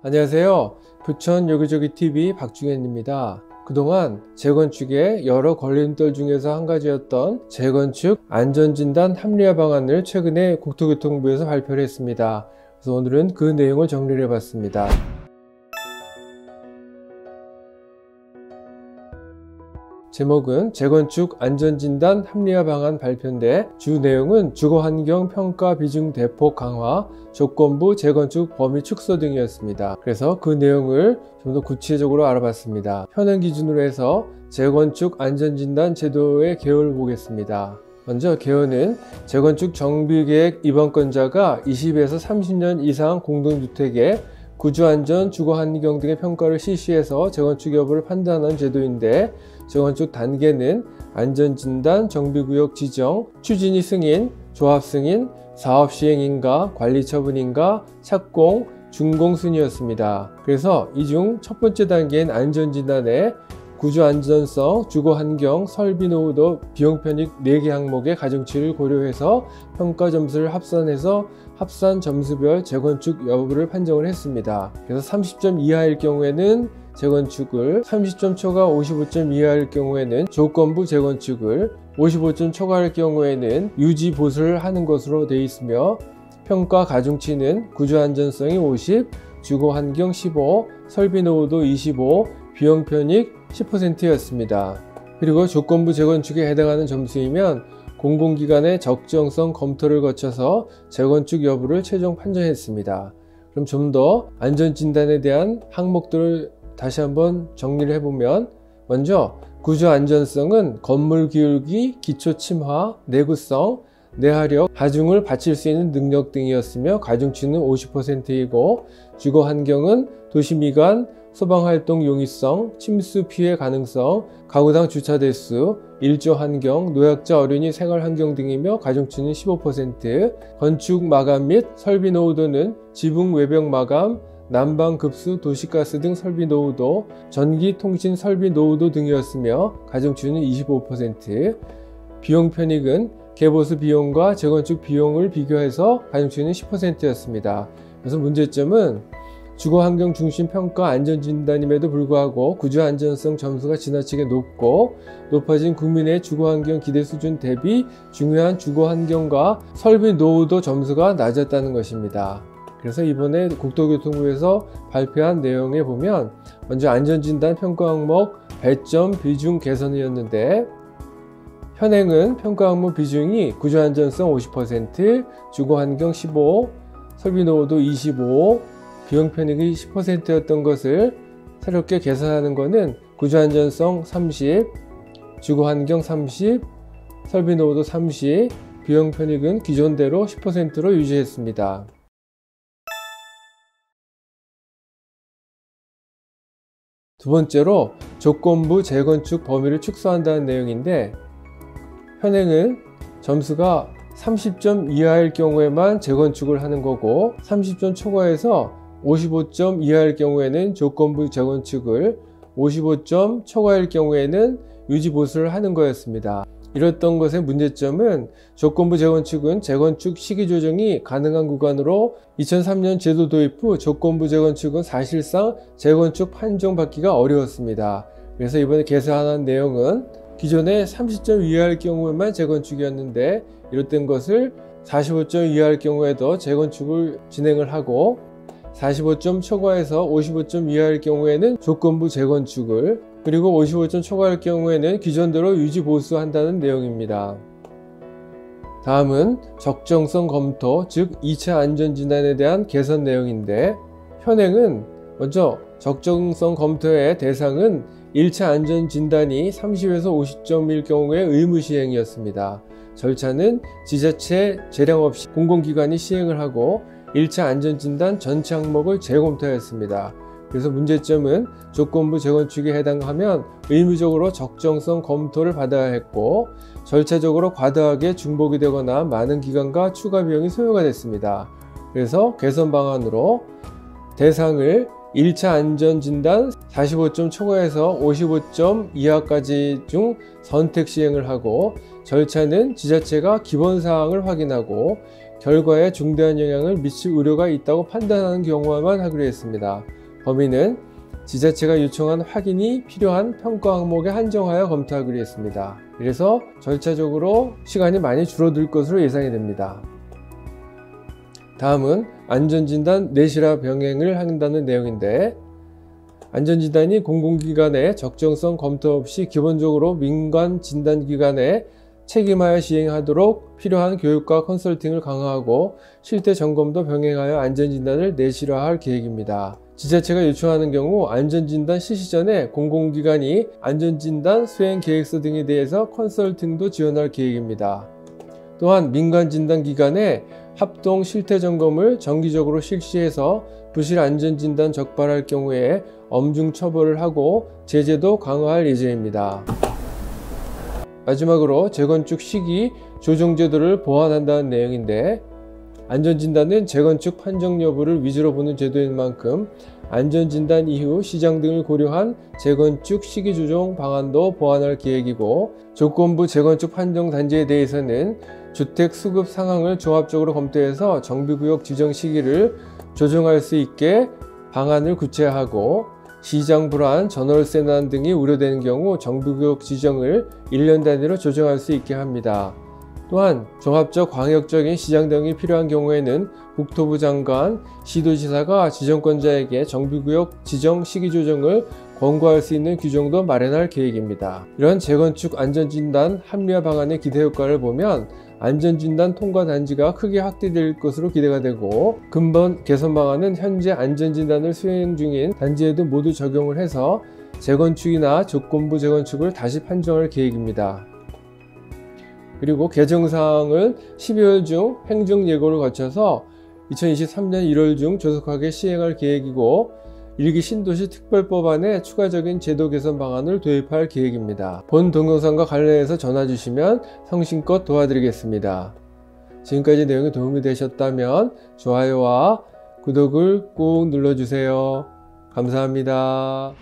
안녕하세요. 부천 여기저기TV 박중현입니다. 그동안 재건축의 여러 걸림돌 중에서 한 가지였던 재건축 안전진단 합리화 방안을 최근에 국토교통부에서 발표를 했습니다. 그래서 오늘은 그 내용을 정리를 해봤습니다. 제목은 재건축 안전진단 합리화 방안 발표인데 주 내용은 주거환경 평가 비중 대폭 강화, 조건부 재건축 범위 축소 등이었습니다. 그래서 그 내용을 좀 더 구체적으로 알아봤습니다. 현행 기준으로 해서 재건축 안전진단 제도의 개요를 보겠습니다. 먼저 개요는 재건축 정비계획 입원권자가 20에서 30년 이상 공동주택의 구조안전, 주거환경 등의 평가를 실시해서 재건축 여부를 판단하는 제도인데, 재건축 단계는 안전진단, 정비구역 지정, 추진위 승인, 조합 승인, 사업 시행인가, 관리 처분인가, 착공, 준공 순이었습니다. 그래서 이 중 첫 번째 단계인 안전진단에 구조안전성, 주거환경, 설비 노후도, 비용 편익 4개 항목의 가중치를 고려해서 평가 점수를 합산해서 합산 점수별 재건축 여부를 판정을 했습니다. 그래서 30점 이하일 경우에는 재건축을, 30점 초과 55점 이하일 경우에는 조건부 재건축을, 55점 초과할 경우에는 유지 보수를 하는 것으로 되어 있으며, 평가 가중치는 구조안전성이 50, 주거환경 15, 설비 노후도 25, 비용 편익 10%였습니다. 그리고 조건부 재건축에 해당하는 점수이면 공공기관의 적정성 검토를 거쳐서 재건축 여부를 최종 판정했습니다. 그럼 좀 더 안전진단에 대한 항목들을 다시 한번 정리를 해보면, 먼저 구조안전성은 건물 기울기, 기초 침하, 내구성, 내화력, 하중을 받칠 수 있는 능력 등이었으며 가중치는 50%이고, 주거환경은 도시미관, 소방활동 용이성, 침수 피해 가능성, 가구당 주차 대수, 일조 환경, 노약자 어린이 생활환경 등이며 가중치는 15%, 건축 마감 및 설비 노후도는 지붕 외벽 마감, 난방 급수, 도시가스 등 설비 노후도, 전기 통신 설비 노후도 등이었으며 가중치는 25%, 비용 편익은 개보수 비용과 재건축 비용을 비교해서 가중치는 10%였습니다. 그래서 문제점은 주거환경 중심 평가 안전진단임에도 불구하고 구조안전성 점수가 지나치게 높고, 높아진 국민의 주거환경 기대 수준 대비 중요한 주거환경과 설비 노후도 점수가 낮았다는 것입니다. 그래서 이번에 국토교통부에서 발표한 내용에 보면, 먼저 안전진단 평가 항목 배점 비중 개선이었는데, 현행은 평가 항목 비중이 구조안전성 50%, 주거환경 15%, 설비 노후도 25%, 비용 편익이 10%였던 것을 새롭게 개선하는 것은 구조안전성 30, 주거환경 30, 설비 노후도 30, 비용 편익은 기존대로 10%로 유지했습니다. 두 번째로 조건부 재건축 범위를 축소한다는 내용인데, 현행은 점수가 30점 이하일 경우에만 재건축을 하는 거고, 30점 초과해서 55점 이하일 경우에는 조건부 재건축을, 55점 초과일 경우에는 유지 보수를 하는 거였습니다. 이랬던 것의 문제점은 조건부 재건축은 재건축 시기 조정이 가능한 구간으로 2003년 제도 도입 후 조건부 재건축은 사실상 재건축 판정받기가 어려웠습니다. 그래서 이번에 개선한 내용은 기존에 30점 이하일 경우에만 재건축이었는데, 이랬던 것을 45점 이하일 경우에도 재건축을 진행을 하고, 45점 초과해서 55점 이하일 경우에는 조건부 재건축을, 그리고 55점 초과할 경우에는 기존대로 유지 보수한다는 내용입니다. 다음은 적정성 검토, 즉 2차 안전진단에 대한 개선 내용인데, 현행은 먼저 적정성 검토의 대상은 1차 안전진단이 30에서 50점일 경우에 의무 시행이었습니다. 절차는 지자체 재량 없이 공공기관이 시행을 하고 1차 안전진단 전체 항목을 재검토하였습니다. 그래서 문제점은 조건부 재건축에 해당하면 의무적으로 적정성 검토를 받아야 했고, 절차적으로 과다하게 중복이 되거나 많은 기간과 추가 비용이 소요가 됐습니다. 그래서 개선 방안으로 대상을 1차 안전진단 45점 초과해서 55점 이하까지 중 선택 시행을 하고, 절차는 지자체가 기본사항을 확인하고 결과에 중대한 영향을 미칠 우려가 있다고 판단하는 경우만 하기로 했습니다. 범위는 지자체가 요청한 확인이 필요한 평가 항목에 한정하여 검토하기로 했습니다. 그래서 절차적으로 시간이 많이 줄어들 것으로 예상이 됩니다. 다음은 안전진단 내실화 병행을 한다는 내용인데, 안전진단이 공공기관의 적정성 검토 없이 기본적으로 민간 진단기관에 책임하여 시행하도록 필요한 교육과 컨설팅을 강화하고 실태 점검도 병행하여 안전진단을 내실화할 계획입니다. 지자체가 요청하는 경우 안전진단 실시 전에 공공기관이 안전진단 수행 계획서 등에 대해서 컨설팅도 지원할 계획입니다. 또한 민간 진단기관에 합동 실태 점검을 정기적으로 실시해서 부실 안전진단 적발할 경우에 엄중 처벌을 하고 제재도 강화할 예정입니다. 마지막으로 재건축 시기 조정 제도를 보완한다는 내용인데, 안전진단은 재건축 판정 여부를 위주로 보는 제도인 만큼 안전진단 이후 시장 등을 고려한 재건축 시기 조정 방안도 보완할 계획이고, 조건부 재건축 판정 단지에 대해서는 주택 수급 상황을 종합적으로 검토해서 정비구역 지정 시기를 조정할 수 있게 방안을 구체화하고, 시장 불안, 전월세 난 등이 우려되는 경우 정비구역 지정을 1년 단위로 조정할 수 있게 합니다. 또한 종합적 광역적인 시장 등이 필요한 경우에는 국토부 장관, 시도지사가 지정권자에게 정비구역 지정 시기 조정을 권고할 수 있는 규정도 마련할 계획입니다. 이런 재건축 안전진단 합리화 방안의 기대 효과를 보면 안전진단 통과 단지가 크게 확대될 것으로 기대가 되고, 근본 개선 방안은 현재 안전진단을 수행 중인 단지에도 모두 적용을 해서 재건축이나 조건부 재건축을 다시 판정할 계획입니다. 그리고 개정사항을 12월 중 행정예고를 거쳐서 2023년 1월 중 조속하게 시행할 계획이고, 1기 신도시 특별법안에 추가적인 제도 개선 방안을 도입할 계획입니다. 본 동영상과 관련해서 전화 주시면 성심껏 도와드리겠습니다. 지금까지 내용이 도움이 되셨다면 좋아요와 구독을 꼭 눌러주세요. 감사합니다.